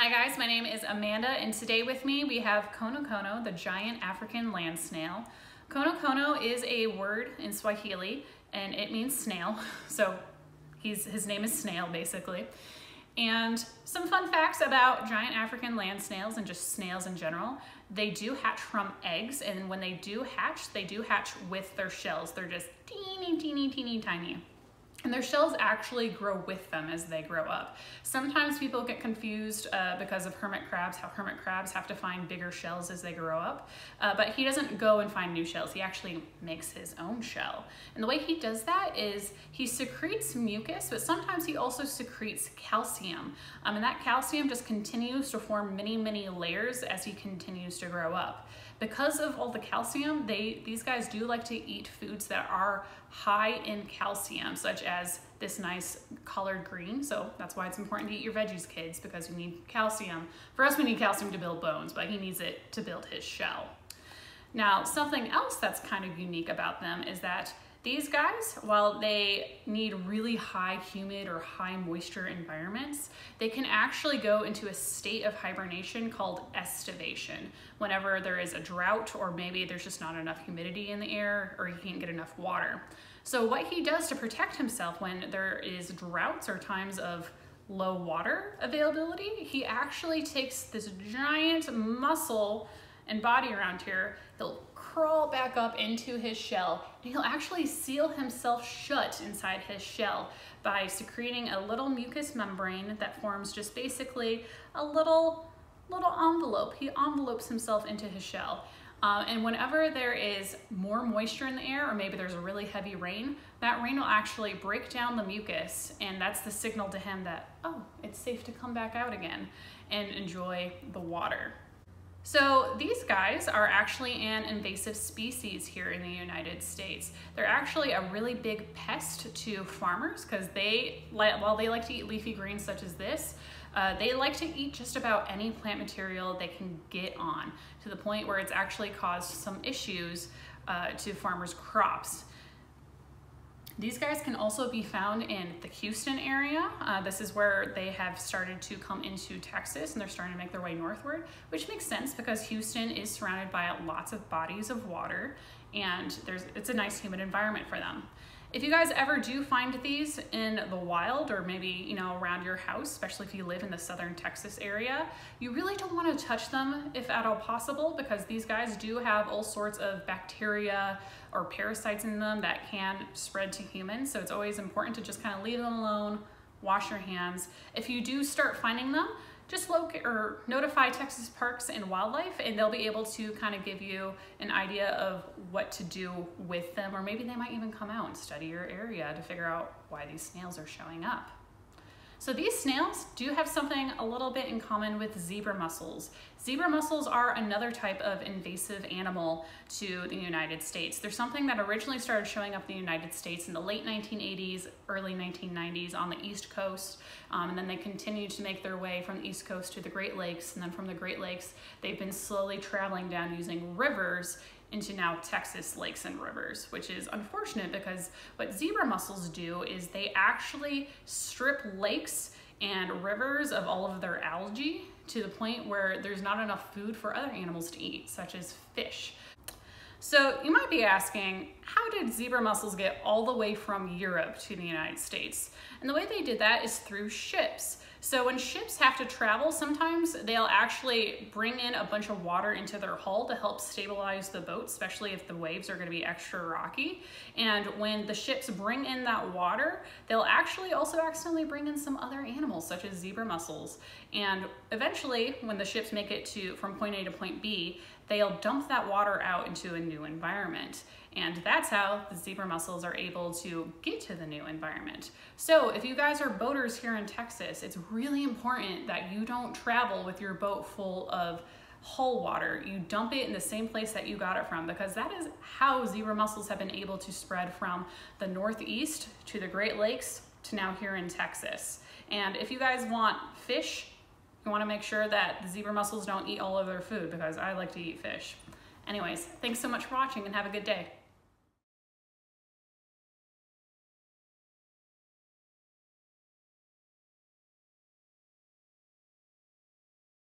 Hi guys, my name is Amanda and today with me we have Konokono, the giant African land snail. Konokono is a word in Swahili and it means snail, so his name is Snail basically. And some fun facts about giant African land snails and just snails in general. They do hatch from eggs, and when they do hatch with their shells. They're just teeny tiny. And their shells actually grow with them as they grow up. Sometimes people get confused because of hermit crabs, how hermit crabs have to find bigger shells as they grow up. But he doesn't go and find new shells. He actually makes his own shell. And the way he does that is he secretes mucus, but sometimes he also secretes calcium. And that calcium just continues to form many layers as he continues to grow up. Because of all the calcium, these guys do like to eat foods that are high in calcium, such as this nice colored green. So that's why it's important to eat your veggies, kids, because you need calcium. For us, we need calcium to build bones, but he needs it to build his shell. Now, something else that's kind of unique about them is that these guys, while they need really high humid or high moisture environments, they can actually go into a state of hibernation called estivation whenever there is a drought or maybe there's just not enough humidity in the air or he can't get enough water. So what he does to protect himself when there is droughts or times of low water availability, he actually takes this giant muscle and body around here. He'll crawl back up into his shell and he'll actually seal himself shut inside his shell by secreting a little mucus membrane that forms just basically a little envelope. He envelopes himself into his shell. And whenever there is more moisture in the air or maybe there's a really heavy rain, that rain will actually break down the mucus, and that's the signal to him that, oh, it's safe to come back out again and enjoy the water. So these guys are actually an invasive species here in the United States. They're actually a really big pest to farmers because while they like to eat leafy greens such as this, they like to eat just about any plant material they can get on, to the point where it's actually caused some issues to farmers' crops. These guys can also be found in the Houston area. This is where they have started to come into Texas and they're starting to make their way northward, which makes sense because Houston is surrounded by lots of bodies of water and it's a nice humid environment for them. If you guys ever do find these in the wild or maybe, around your house, especially if you live in the southern Texas area, you really don't want to touch them if at all possible, because these guys do have all sorts of bacteria or parasites in them that can spread to humans. So it's always important to just kind of leave them alone, wash your hands. If you do start finding them, just locate or notify Texas Parks and Wildlife and they'll be able to kind of give you an idea of what to do with them, or maybe they might even come out and study your area to figure out why these snails are showing up. So these snails do have something a little bit in common with zebra mussels. Zebra mussels are another type of invasive animal to the United States. They're something that originally started showing up in the United States in the late 1980s, early 1990s on the East Coast, and then they continued to make their way from the East Coast to the Great Lakes, and then from the Great Lakes, they've been slowly traveling down using rivers into now Texas lakes and rivers, which is unfortunate because what zebra mussels do is they actually strip lakes and rivers of all of their algae to the point where there's not enough food for other animals to eat, such as fish. So you might be asking, how did zebra mussels get all the way from Europe to the United States? And the way they did that is through ships. So when ships have to travel, sometimes they'll actually bring in a bunch of water into their hull to help stabilize the boat, especially if the waves are going to be extra rocky. And when the ships bring in that water, they'll actually also accidentally bring in some other animals, such as zebra mussels. And eventually, when the ships make it from point A to point B, they'll dump that water out into a new environment. And that's how the zebra mussels are able to get to the new environment. So if you guys are boaters here in Texas, it's really important that you don't travel with your boat full of hull water. You dump it in the same place that you got it from, because that is how zebra mussels have been able to spread from the Northeast to the Great Lakes to now here in Texas. And if you guys want fish, you want to make sure that the zebra mussels don't eat all of their food, because I like to eat fish. Anyways, thanks so much for watching and have a good day.